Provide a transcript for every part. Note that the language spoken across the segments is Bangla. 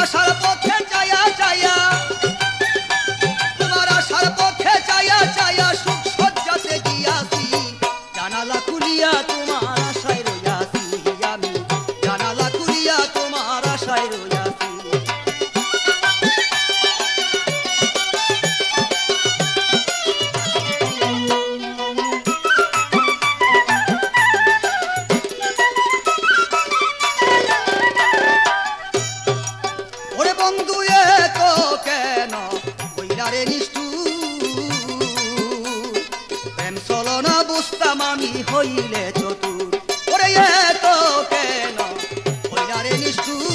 আশার পথে চাইয়া চাইয়া, তোমার আশার পথে চাইয়া চাইয়া সুখ সজ্জাতে গিয়াছি, জানালা খুলিয়া তোমার আশায় রইয়াছি আমি, জানালা খুলিয়া তোমার আশায় রইয়াছি। ওরে বন্ধু এত কেন কইরারে নিষ্ঠুর, প্রেম চলো না বুঝতাম আমি হইলে চতুর। ওরে এত কেন কইরারে নিষ্ঠুর,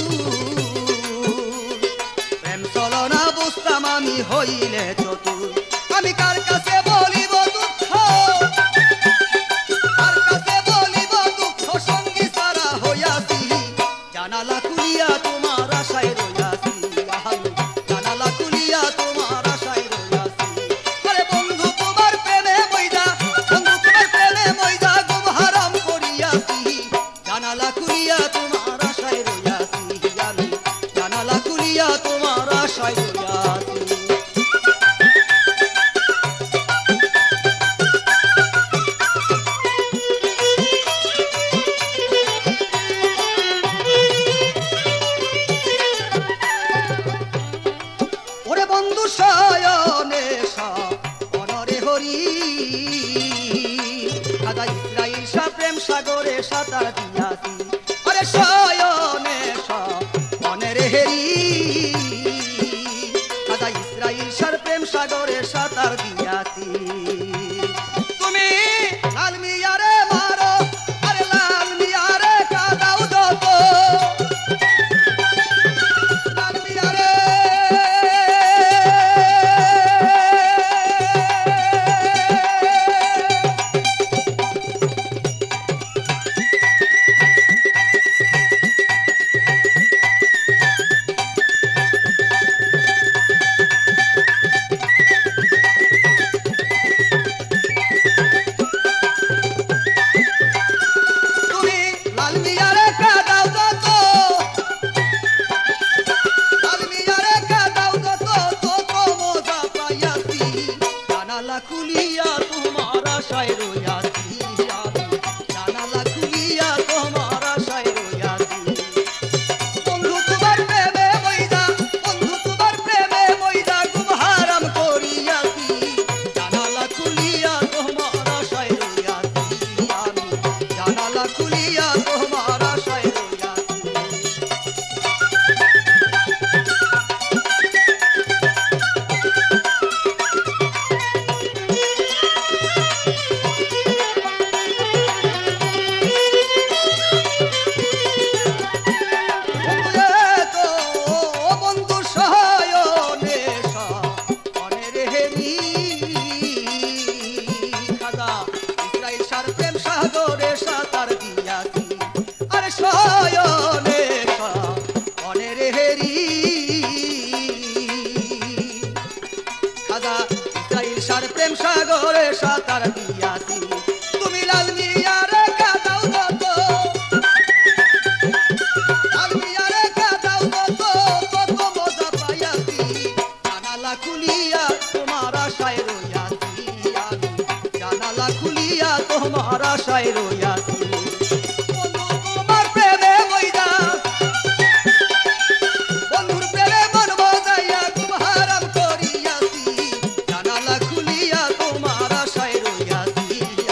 প্রেম চলো না বুঝতাম আমি হইলে চতুর। আমি কার কাছে বলিব দুঃখ, কার কাছে বলিব দুঃখ, সঙ্গী সারা হইয়াছি, জানালা খুলিয়া তোমার আশায় রইয়াছি, জানালা খুলিয়া তোমার আশায় রইয়াছি। আরে বন্ধু তোমার প্রেমে মইদা, বন্ধু তোমার প্রেমে মইদা গুম হারাম করিয়াছি, জানালা খুলিয়া তোমার আশায় রইয়াছি আমি, জানালা খুলিয়া তোমার আশায় রইয়াছি। ওরে বন্ধু শয়নে অনরে হরি, খাজা ইসরাইল শাহ প্রেম সাগরে সাঁতার দিয়াছি। আরে শয়নে অনরে হেরি, খাজা ইসরাইল শাহ প্রেম সাগরে সাঁতার দিয়াছি। তুমি লাল মিয়ারে মারো, আরে লাল মিয়ারে কাদাও যত, লাল মিয়ারে তুমি লাল মিয়ারে কাদাও যত, লাল মিয়ারে কাদাও যত, তত মজা পাইয়াছি, জানালা খুলিয়া তোমার আশায় রইয়াছি আমি, জানালা খুলিয়া তোমার আশায় রইয়াছি। বন্ধু তোমার প্রেমে মইদা, বন্ধু তোমার প্রেমে মইদা গুম হারাম করিয়াছি, জানালা খুলিয়া তোমার আশায় রইয়াছি আমি, জানালা খুলিয়া তোমার আশায় রইয়াছি। বন্ধু এত বন্ধু শয়নে অনেরে হেরি, খাজা ইসরাইল শাহ প্রেম সাগরে সাঁতার দিয়াছি। আরে শয়নে অনেরে হেরি, খাজা ইসরাইল শাহ প্রেম সাগরে সাঁতার দিয়াছি। তুমি লাল মিয়ারে কাদাও যত, লাল মিয়ারে কাদাও যত, তত মজা পাইয়াছি, জানালা খুলিয়া তোমার আশায় রইয়াছি আমি, জানালা খুলিয়া তোমার আশায় রইয়াছি। বন্ধু তোমার প্রেমে মইদা, বন্ধুর প্রেমে মন বজাইয়া গুম হারাম করিয়াছি, জানালা খুলিয়া তোমার আশায় রইয়াছি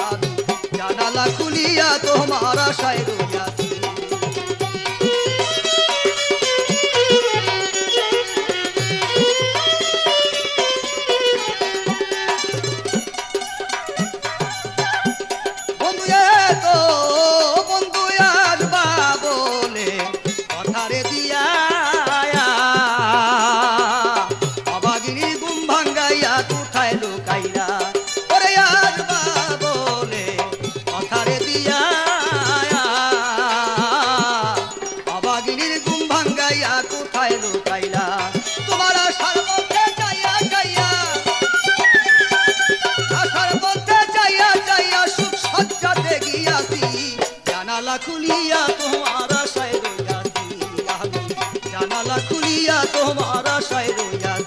আমি, জানালা খুলিয়া তোমার আশায় রইয়াছি। বন্ধু এত বন্ধু আসবা বলে কথারে দিয়া, অবাগিনী গুম ভাঙ্গাইয়া কোথায় লুকাইরা, ওরে আসবা বলে কথারে দিয়া, অবাগিনীর গুম ভাঙ্গাইয়া কোথায় লুকাইলা। তোমার আশার পথে যাইয়া যাইয়া, আশার পথে যাইয়া যাইয়া সুখ সজ্জাতে গিয়াছি, জানালা খুলিয়া তোমার আশায় রইয়াছি আমি, জানালা জানালা খুলিয়া তোমার আশায় রইয়াছি।